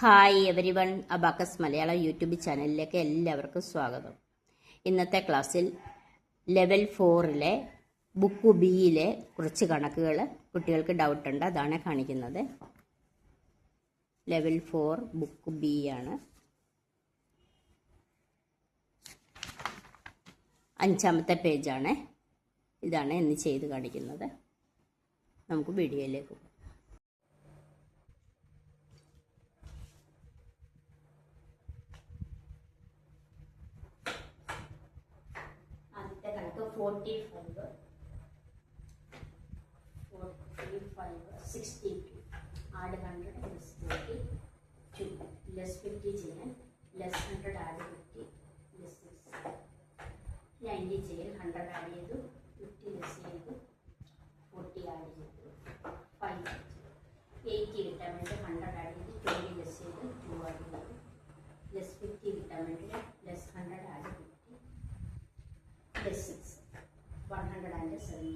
Hi every one, abacus Malayalam YouTube ചാനലിലേക്ക് എല്ലാവർക്കും സ്വാഗതം. ഇന്നത്തെ ക്ലാസ്സിൽ ലെവൽ 4-ലെ ബുക്ക് ബിയിലെ കുറച്ച് കണക്കുകൾ കുട്ടികൾക്ക് ഡൗട്ടുണ്ട്, അതാണ് കാണിക്കുന്നത്. ലെവൽ 4 ബുക്ക് ബി ആണ്. 5-ാമത്തെ പേജാണ്. ഇതാണ് ഇന്ന് ചെയ്ത് കാണിക്കുന്നത്. നമുക്ക് വീഡിയോയിലേക്ക് പോകാം. കണക്ക് 45, 62. ആഡ് 100 പ്ലസ് 42 ലെസ് 50 ചെയ്യാൻ ലെസ് 100 ആഡ് 50 ലെസ് 6 90 ചെയ്യാൻ 100 ആഡ് ചെയ്തു 50 ലെസ് ചെയ്തു 40 ആഡ് ചെയ്തു 5 80 കിട്ടാൻ വേണ്ടി 100 ആഡ് ചെയ്ത് 20 ലെസ് ചെയ്ത് 2 ആഡ് ചെയ്തു ലെസ് 50 കിട്ടാൻ വേണ്ടി ലെസ് 100 ആഡ് 50 ലെസ് 6 172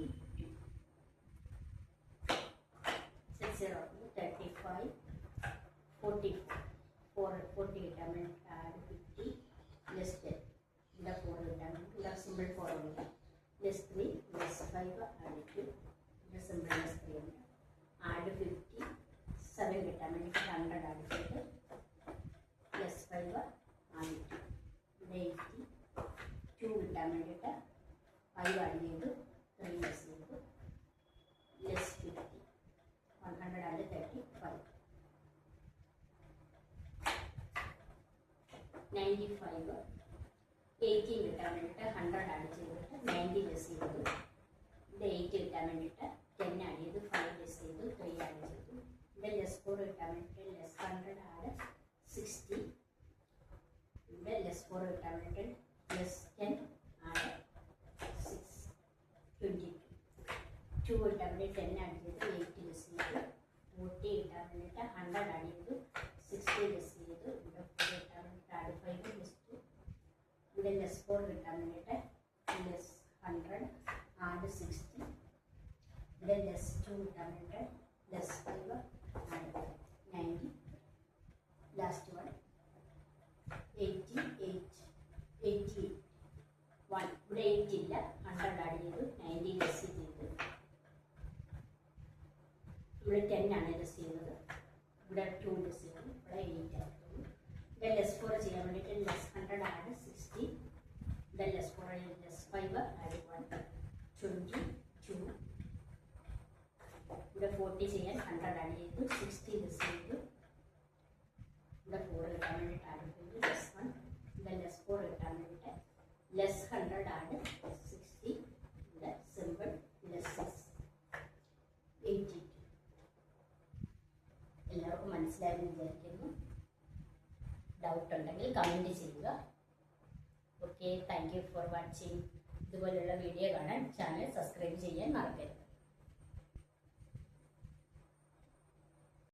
35 44 40 കിട്ടാൻ വേണ്ടി ആഡ് 50 ലെസ് 10 ഇവിടെ 4 കിട്ടാൻ വേണ്ടി ഇവിടെ സിമ്പിൾ 4 ഉണ്ട് ലെസ് 3 ലെസ് 5 ആഡ് 2 ഇവിടെ സിമ്പിൾ ലെസ് 3 ഉണ്ട് ആഡ് 50 7 കിട്ടാൻ വേണ്ടി 100 ആഡ് ചെയ്ത് ലെസ് 5 ആഡ് 2 ഇവിടെ 80 2 കിട്ടാൻ വേണ്ടിയിട്ട് 5 ആഡ് ചെയ്തു 3 ലെസ് ചെയ്തു ലെസ് 50 100 ആഡ് 35 95 18 കിട്ടാൻ വേണ്ടിയിട്ട് 100 ആഡ് ചെയ്തിട്ട് 90 ലെസ് ചെയ്തു ഇവിടെ 8 കിട്ടാൻ വേണ്ടിയിട്ട് 10 ആഡ് ചെയ്തു 5 ലെസ് ചെയ്തു 3 ആഡ് ചെയ്തു ഇവിടെ ലെസ് 4 കിട്ടാൻ വേണ്ടിയിട്ട് ലെസ് 100 ആഡ് 60 ഇവിടെ ലെസ് 4 കിട്ടാൻ വേണ്ടിയിട്ട് ലെസ് 10 ആഡ് 2 കിട്ടാൻ വേണ്ടി 10 ആഡ് ചെയ്ത് 80 ലെസ് ചെയ്തു 40 കിട്ടാൻ വേണ്ടിയിട്ട് 100 ആഡ് ചെയ്തു 60 ലെസ് ചെയ്തു ഇവിടെ 4 കിട്ടാൻ വേണ്ടിയിട്ട് ആഡ് 5 ലെസ് 2 ഇവിടെ ലെസ് 4 കിട്ടാൻ വേണ്ടിയിട്ട് ലെസ് 100 ആഡ് 60 ഇവിടെ ലെസ് 2 കിട്ടാൻ വേണ്ടിയിട്ട് ലെസ് 5 ആഡ് 90 ലാസ്റ്റ് വൺ 88 81 ഇവിടെ 8 ഇല്ല 100 ആഡ് ചെയ്തു 90 ലെസ് ചെയ്തു ഇവിടെ 10 ആണ് ലെസ് ചെയ്യുന്നത് ഇവിടെ 2 ലെസ് ചെയ്തു ഇവിടെ 8 ആക്കുന്നു ഇവിടെ ലെസ് 4 ചെയ്യാൻ വേണ്ടിയിട്ട് ലെസ് 100 ആഡ് 60 ഇവിടെ ലെസ് 4 ലെസ് 5 ആഡ് 1 22 ഇവിടെ 40 ചെയ്യാൻ 100 ആഡ് ചെയ്തു 60 ലെസ് ചെയ്തു ഇവിടെ 4 കിട്ടാൻ വേണ്ടിയിട്ട് ആഡ് ചെയ്തു ലെസ് 1 ഇവിടെ ലെസ് 4 കിട്ടാൻ വേണ്ടിയിട്ട് ലെസ് 100 ആഡ് 60 ഇവിടെ സിമ്പിൾ ലെസ് 82 എല്ലാവർക്കും മനസ്സിലായെന്ന് വിചാരിക്കുന്നു. ഡൗട്ട് ഉണ്ടെങ്കിൽ കമൻറ്റ് ചെയ്യുക. Okay, thank you for watching. ഇതുപോലുള്ള വീഡിയോ കാണാൻ ചാനൽ സബ്സ്ക്രൈബ് ചെയ്യാൻ മറക്കരുത്.